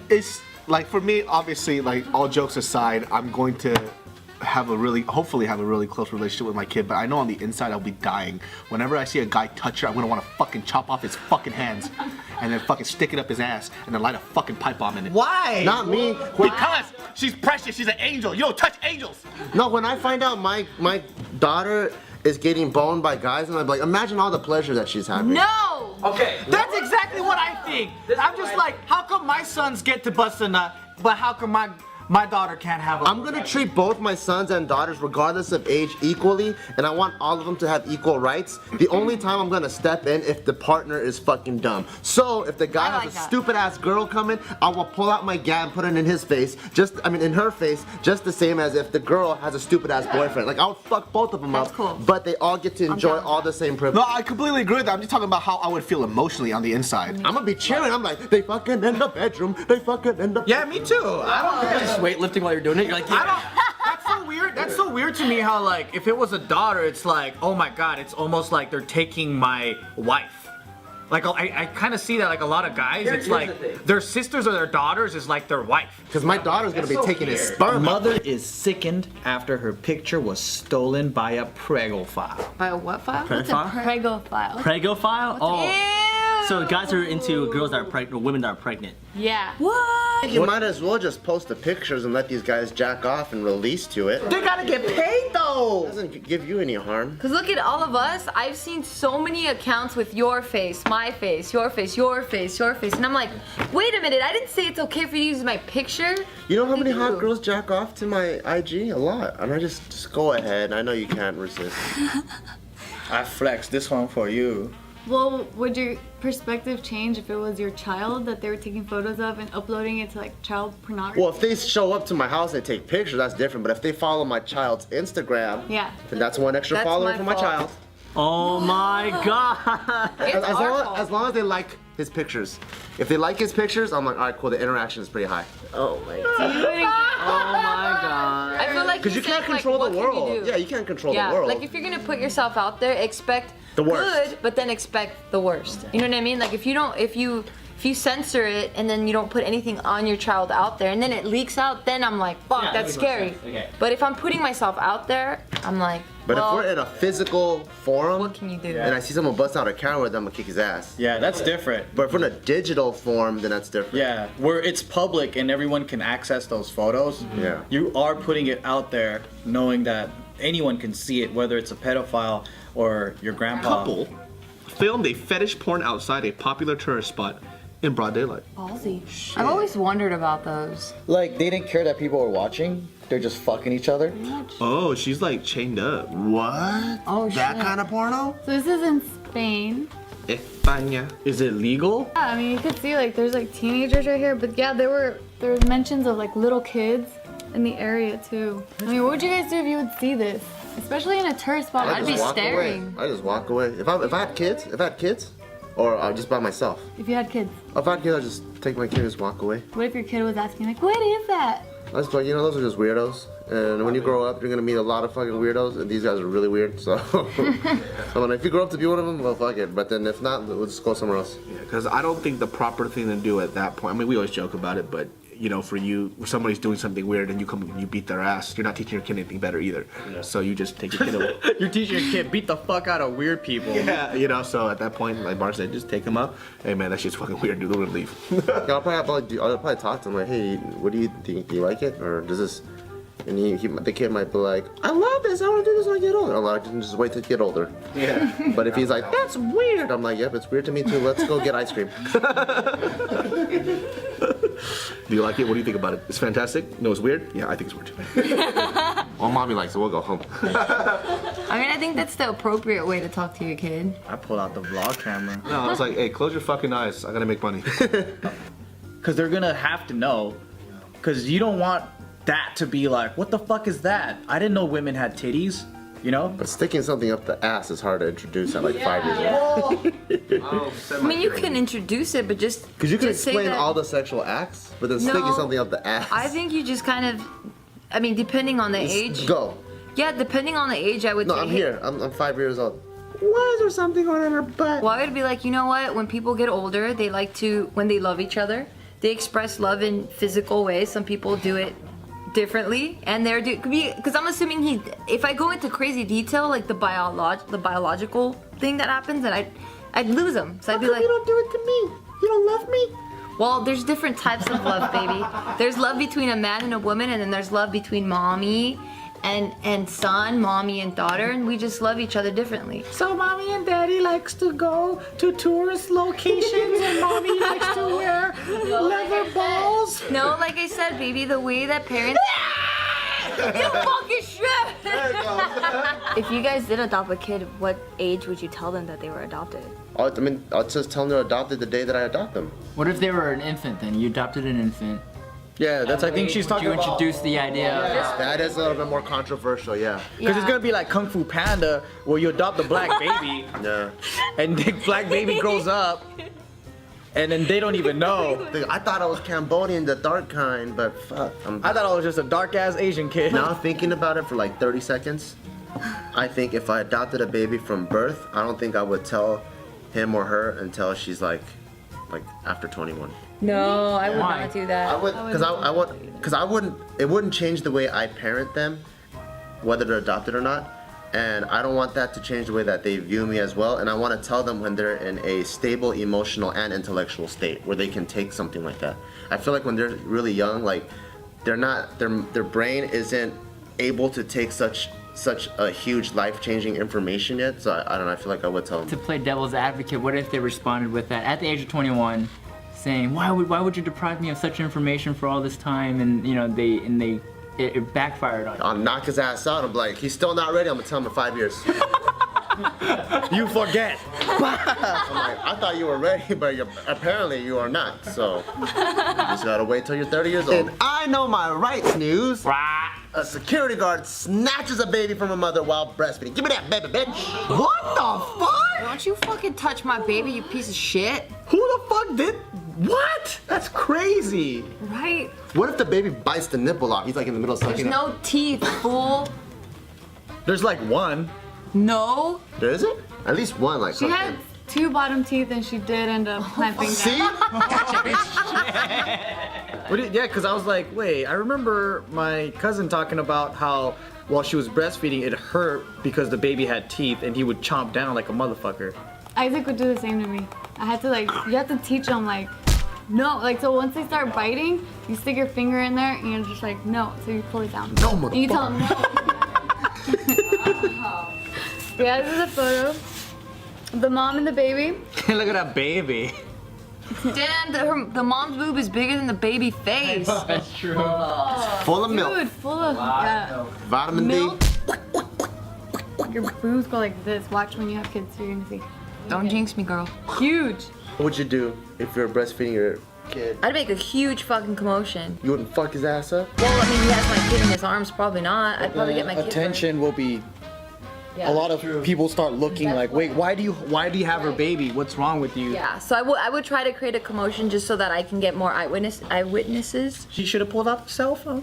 It's like for me, obviously, like all jokes aside, I'm going to hopefully have a really close relationship with my kid, but I know on the inside I'll be dying. Whenever I see a guy touch her, I'm gonna wanna fucking chop off his fucking hands and then fucking stick it up his ass and then light a fucking pipe bomb in it. Why? Not me. Because she's precious, she's an angel. You don't touch angels. No, when I find out my daughter is getting boned by guys, and I'm like, imagine all the pleasure that she's having. No! Okay, that's exactly what I think. I'm just like, how come my sons get to bust a nut, but how come my daughter can't have a I'm gonna treat both my sons and daughters, regardless of age, equally, and I want all of them to have equal rights. The only time I'm gonna step in if the partner is fucking dumb. So if the guy has a stupid ass girl coming, I will pull out my gat and put it in his face, in her face, just the same as if the girl has a stupid ass boyfriend. Like, I would fuck both of them up, cool. but they all get to enjoy all the same privilege. No, I completely agree with that. I'm just talking about how I would feel emotionally on the inside. I'm gonna be cheering. I'm like, they fucking in the bedroom. They fucking in the Yeah, me too. I don't care. Just weightlifting while you're doing it. You're like, I don't. That's so weird. That's so weird to me. How like if it was a daughter, it's like, oh my god, it's almost like they're taking my wife. Like I kind of see that like a lot of guys. It's like their sisters or their daughters is like their wife. Because my daughter's gonna be taking his sperm. mother is sickened after her picture was stolen by a PREGGOPHILE. By a what file? What's a PREGGOPHILE? PREGGOPHILE? Oh. Ew. So guys are into girls that are pregnant, or women that are pregnant. Yeah. What? You might as well just post the pictures and let these guys jack off and release to it. They gotta get paid though. It doesn't give you any harm. Cause look at all of us. I've seen so many accounts with your face, my face, your face, your face, your face, and I'm like, wait a minute. I didn't say it's okay for you to use my picture. You know how many hot do. girls jack off to my IG? A lot. And I just go ahead. I know you can't resist. I flexed this one for you. Well, would your perspective change if it was your child that they were taking photos of and uploading it to like child pornography? Well, if they show up to my house and take pictures, that's different. But if they follow my child's Instagram, Yeah. then that's one extra That's follower my for my fault. child. Oh my god! It's our fault. As long as they like his pictures. If they like his pictures, I'm like, all right, cool. The interaction is pretty high. Oh my god. I feel like Because you he's can't saying, control like, the what can you world. do? Yeah, you can't control Yeah, the world. like if you're gonna put yourself out there, expect The worst. good, but then expect the worst. You know what I mean? Like if you censor it and then you don't put anything on your child out there and then it leaks out, then I'm like, fuck, Yeah, that's that makes scary. more sense. Okay. But if I'm putting myself out there, I'm like, But well, if we're in a physical forum, what can you do? and I see someone bust out a camera with them, I'm gonna kick his ass. Yeah, that's different. But if we're in a digital form, then that's different. Yeah, where it's public and everyone can access those photos. Yeah. You are putting it out there knowing that anyone can see it, whether it's a pedophile or your grandpa. Couple filmed a fetish porn outside a popular tourist spot in broad daylight. Ballsy. I've always wondered about those. Like, they didn't care that people were watching. They're just fucking each other. Oh, she's like chained up. What? Oh, That shit. kind of porno? So this is in Spain. España. Is it legal? Yeah, I mean you could see like there's like teenagers right here, but yeah, there was mentions of like little kids in the area too. I mean, what would you guys do if you would see this? Especially in a tourist spot. I'd just be walk staring. Away. I just walk away. If I had kids, or just by myself. If you had kids. If I had kids, I'd just take my kid and just walk away. What if your kid was asking like, what is that? I was like, those are just weirdos. And when you grow up, you're gonna meet a lot of fucking weirdos, and these guys are really weird. So, so if you grow up to be one of them, well, fuck it. But then if not, we'll just go somewhere else. Yeah, because I don't think the proper thing to do at that point, I mean, we always joke about it, but for you, if somebody's doing something weird and you come and you beat their ass, you're not teaching your kid anything better either. Yeah. So you just take your kid away. You're teaching your kid, beat the fuck out of weird people. Yeah, so at that point, like Bart said, just take them up. Hey man, that shit's fucking weird, dude. We're gonna leave. Yeah, I'll probably talk to him like, hey, what do you think? Do you like it, or does this? And the kid might be like, I love this. I want to do this when I get older. I'm like, just wait till you get older. Yeah. But if he's like, that's weird, I'm like, yep, it's weird to me too. Let's go get ice cream. Do you like it? What do you think about it? It's fantastic? No, it's weird? Yeah, I think it's weird too. Well, mommy likes it. We'll go home. I mean, I think that's the appropriate way to talk to your kid. I pulled out the vlog camera. No, I was like, hey, close your fucking eyes. I gotta make money. Because they're gonna have to know. Because you don't want that to be like, what the fuck is that? I didn't know women had titties. You know? But sticking something up the ass is hard to introduce at like 5 years old. I mean, you can introduce it, but just Because you can just say explain that- all the sexual acts, but then sticking No, something up the ass. I think you just kind of, I mean, depending on the age. Go. Yeah, depending on the age, I would No, say. I'm here. I'm 5 years old. Why is there something on her butt? Well, I would be like, you know what? When people get older, they like to, when they love each other, they express love in physical ways. Some people do it differently, and because I'm assuming if I go into crazy detail, like the biological thing that happens, then I'd lose him. So I'd be like, you don't do it to me? You don't love me? well, there's different types of love, baby. There's love between a man and a woman, and then there's love between mommy and son, mommy and daughter, and we just love each other differently. So mommy and daddy likes to go to tourist locations and mommy likes to wear leather balls. No, like I said, baby, the way that parents. You fucking shit! If you guys did adopt a kid, what age would you tell them that they were adopted? I mean, I'll just tell them they're adopted the day that I adopt them. What if they were an infant then? You adopted an infant. Yeah, that's I think she's talking You about. introduced the idea of That is a little bit more controversial, yeah. Because it's gonna be like Kung Fu Panda, where you adopt a black baby, Yeah. and the black baby grows up, and then they don't even know. I thought I was Cambodian, the dark kind, but fuck. I thought I was just a dark ass Asian kid. Now thinking about it for like 30 seconds, I think if I adopted a baby from birth, I don't think I would tell him or her until she's like after 21. No, I would Why? not do that. I would, because I wouldn't. It wouldn't change the way I parent them, whether they're adopted or not. And I don't want that to change the way that they view me as well. And I want to tell them when they're in a stable emotional and intellectual state where they can take something like that. I feel like when they're really young, like they're not, their brain isn't able to take such a huge life-changing information yet. So I don't know. I feel like I would tell them. to play devil's advocate. What if they responded with that at the age of 21, saying, "Why would you deprive me of such information for all this time?" And you know it backfired on you. I'll knock his ass out. I'm like, he's still not ready. I'm gonna tell him in 5 years. You forget. I'm like, I thought you were ready, but apparently you are not. So you just gotta wait till you're 30 years old. And I know my rights news. A security guard snatches a baby from a mother while breastfeeding. Give me that baby, bitch. What the fuck? Don't you fucking touch my baby, you piece of shit. Who the fuck did? What? That's crazy. Right? What if the baby bites the nipple off? He's like in the middle of There's sucking. no teeth, fool. There's like one. No. There isn't? At least one, like. She had 2 bottom teeth and she did end up clamping See? down. Yeah, because I was like, wait, I remember my cousin talking about how while she was breastfeeding, it hurt because the baby had teeth and he would chomp down like a motherfucker. Isaac would do the same to me. I had to you have to teach them no, so once they start biting, you stick your finger in there and you're just like, no, so you pull it down. No, And you tell them no. Yeah, this is a photo of the mom and the baby. Look at that baby. Damn, the mom's boob is bigger than the baby face. That's true. Full of milk. Dude, full of Vitamin milk. D. Your boobs go like this. Watch when you have kids, you're gonna see. Don't jinx me, girl. Huge. What would you do if you're breastfeeding your kid? I'd make a huge fucking commotion. You wouldn't fuck his ass up? Well, I mean, he has my kid in his arms, probably not. I'd probably get my kid. Attention will be. Yeah. A lot of people start looking like, wait, why do you have her baby? What's wrong with you? Yeah, so I would try to create a commotion just so that I can get more eyewitnesses. She should have pulled out the cell phone.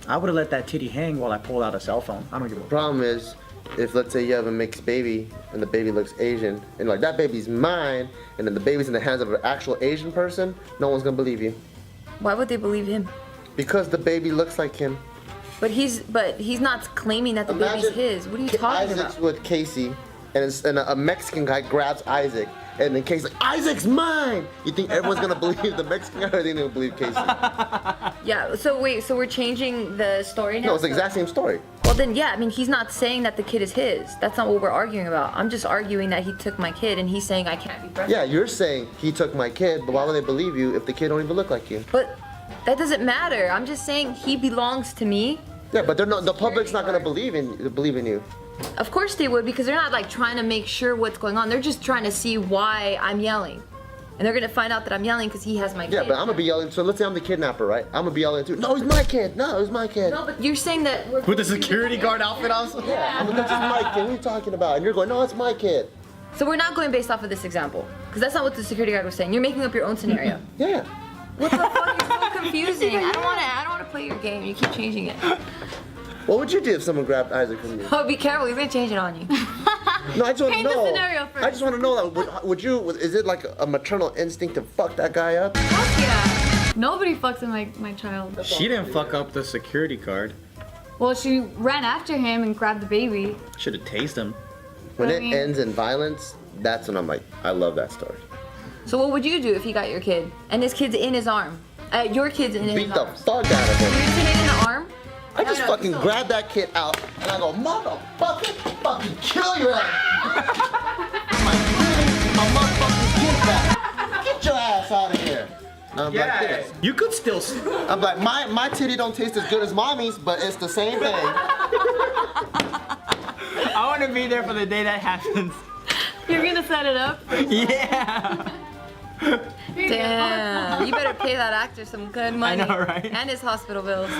I would have let that titty hang while I pulled out a cell phone. I don't give a fuck. Problem is, if let's say you have a mixed baby and the baby looks Asian and like that baby's mine and then the baby's in the hands of an actual Asian person, no one's gonna believe you. Why would they believe him? Because the baby looks like him. But he's not claiming that the baby's his. What are you talking Isaac's about? with Casey and a Mexican guy grabs Isaac and then Casey's like, Isaac's mine! You think everyone's gonna believe the Mexican guy or they gonna believe Casey? Yeah, so wait, so we're changing the story now? No, it's the exact same story. Well then, yeah, I mean, he's not saying that the kid is his. That's not what we're arguing about. I'm just arguing that he took my kid and he's saying I can't be breastfed. Yeah, you're saying he took my kid, but why would they believe you if the kid don't even look like you? But that doesn't matter. I'm just saying he belongs to me. Yeah, but they're not. The public's not gonna believe in you. Of course they would, because they're not like trying to make sure what's going on. They're just trying to see why I'm yelling. And they're gonna find out that I'm yelling because he has my kid. Yeah, but I'm gonna be yelling. So let's say I'm the kidnapper, right? I'm gonna be yelling too. No, he's my kid. No, he's my kid. No, but you're saying that we're With the security guard outfit on? Yeah, I'm like, that's just my kid. What are you talking about? And you're going, no, it's my kid. So we're not going based off of this example, because that's not what the security guard was saying. You're making up your own scenario. Yeah. What the fuck is so confusing? I don't wanna play your game. You keep changing it. What would you do if someone grabbed Isaac from you? Oh, be careful. He's gonna change it on you. No, I just want to Paint the know. scenario first. I just want to know that. Would you? Is it like a maternal instinct to fuck that guy up? Fuck yeah. Nobody fucks with my child. She didn't fuck up the security guard. Well, she ran after him and grabbed the baby. Should have tased him. When I it mean- ends in violence, that's when I'm like, I love that story. So what would you do if you got your kid and his kid's in his arm? Your kid's in his Beat the arm. fuck out of You're him. sitting in the arm? I just fucking grab that kid out and I go, motherfucker, fucking kill your ass. my motherfucking kid back. Get your ass out of here. And I'm like this. You could still. I'm like, my titty don't taste as good as mommy's, but it's the same thing. I want to be there for the day that happens. You're gonna set it up? Yeah. Damn. You better pay that actor some good money. know, right? And his hospital bills.